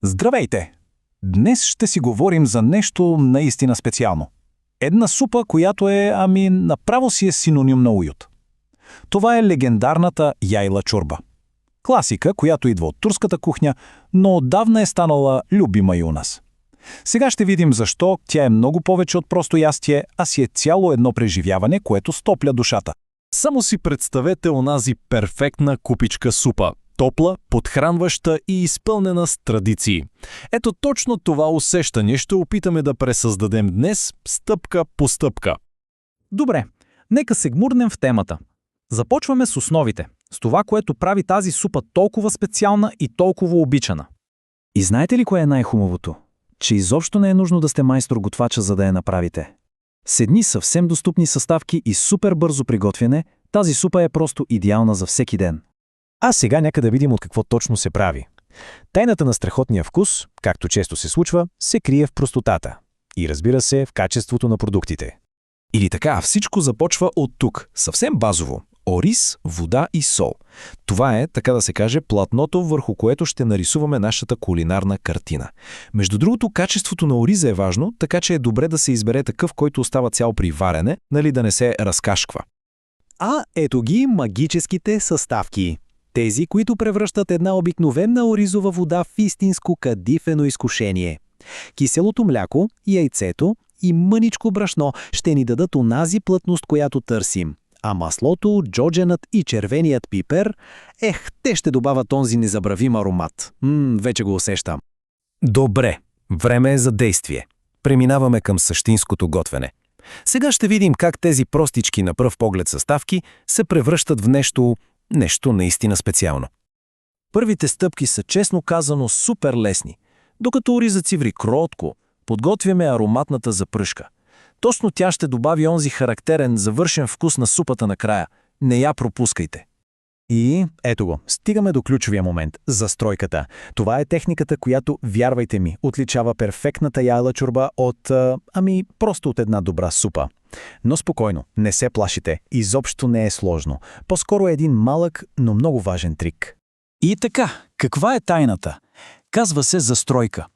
Здравейте! Днес ще си говорим за нещо наистина специално. Една супа, която направо си е синоним на уют. Това е легендарната яйла чорба. Класика, която идва от турската кухня, но отдавна е станала любима и у нас. Сега ще видим защо тя е много повече от просто ястие, а си е цяло едно преживяване, което стопля душата. Само си представете онази перфектна купичка супа. Топла, подхранваща и изпълнена с традиции. Ето точно това усещане ще опитаме да пресъздадем днес, стъпка по стъпка. Добре, нека се гмурнем в темата. Започваме с основите, с това, което прави тази супа толкова специална и толкова обичана. И знаете ли кое е най-хубавото? Че изобщо не е нужно да сте майстор-готвача, за да я направите. С едни съвсем достъпни съставки и супер бързо приготвяне, тази супа е просто идеална за всеки ден. А сега нека да видим от какво точно се прави. Тайната на страхотния вкус, както често се случва, се крие в простотата. И разбира се, в качеството на продуктите. Или така, всичко започва от тук, съвсем базово. Ориз, вода и сол. Това е, така да се каже, платното, върху което ще нарисуваме нашата кулинарна картина. Между другото, качеството на ориза е важно, така че е добре да се избере такъв, който остава цял при варене, нали да не се разкашква. А ето ги магическите съставки. Тези, които превръщат една обикновена оризова вода в истинско кадифено изкушение. Киселото мляко, яйцето и мъничко брашно ще ни дадат онази плътност, която търсим. А маслото, джодженът и червеният пипер, те ще добавят онзи незабравим аромат. Вече го усещам. Добре, време е за действие. Преминаваме към същинското готвене. Сега ще видим как тези простички на пръв поглед съставки се превръщат в нещо наистина специално. Първите стъпки са, честно казано, супер лесни. Докато оризът си ври кротко, подготвяме ароматната запръшка. Точно тя ще добави онзи характерен, завършен вкус на супата накрая. Не я пропускайте. И ето го, стигаме до ключовия момент – застройката. Това е техниката, която, вярвайте ми, отличава перфектната яйла чорба от, просто от една добра супа. Но спокойно, не се плашите, изобщо не е сложно. По-скоро е един малък, но много важен трик. И така, каква е тайната? Казва се застройка.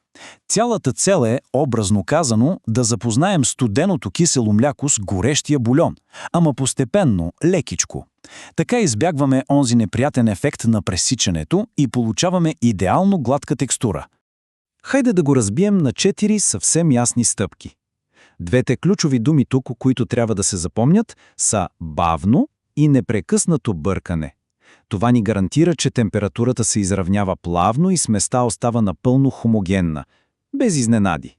Цялата цел е, образно казано, да запознаем студеното кисело мляко с горещия бульон, ама постепенно, лекичко. Така избягваме онзи неприятен ефект на пресичането и получаваме идеално гладка текстура. Хайде да го разбием на 4 съвсем ясни стъпки. Двете ключови думи тук, които трябва да се запомнят, са бавно и непрекъснато бъркане. Това ни гарантира, че температурата се изравнява плавно и сместа остава напълно хомогенна, без изненади.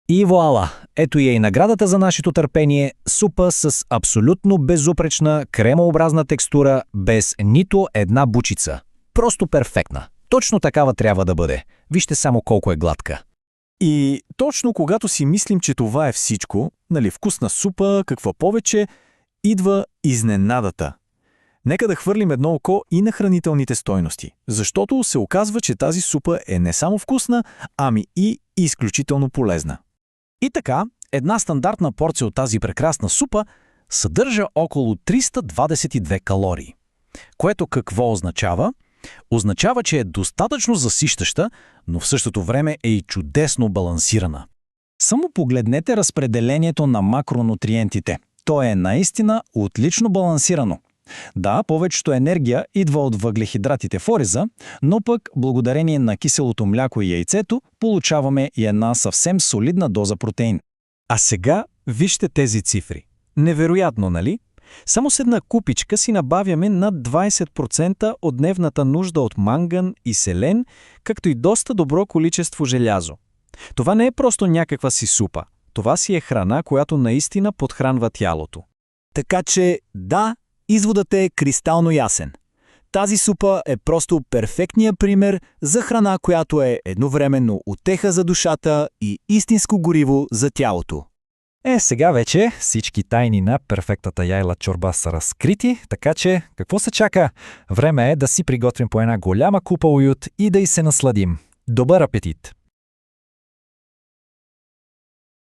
И вуала! Ето и наградата за нашето търпение – супа с абсолютно безупречна, кремообразна текстура, без нито една бучица. Просто перфектна. Точно такава трябва да бъде. Вижте само колко е гладка. И точно когато си мислим, че това е всичко, вкусна супа, какво повече, идва изненадата. Нека да хвърлим едно око и на хранителните стойности, защото се оказва, че тази супа е не само вкусна, ами и изключително полезна. И така, една стандартна порция от тази прекрасна супа съдържа около 322 калории. Което какво означава? Означава, че е достатъчно засищаща, но в същото време е и чудесно балансирана. Само погледнете разпределението на макронутриентите. То е наистина отлично балансирано. Да, повечето енергия идва от въглехидратите в ориза, но пък благодарение на киселото мляко и яйцето получаваме и една съвсем солидна доза протеин. А сега вижте тези цифри. Невероятно, нали? Само с една купичка си набавяме над 20% от дневната нужда от манган и селен, както и доста добро количество желязо. Това не е просто някаква си супа. Това си е храна, която наистина подхранва тялото. Така че, да, изводът е кристално ясен. Тази супа е просто перфектният пример за храна, която е едновременно утеха за душата и истинско гориво за тялото. Сега вече всички тайни на перфектната яйла чорба са разкрити, така че какво се чака? Време е да си приготвим по една голяма купа уют и да й се насладим. Добър апетит!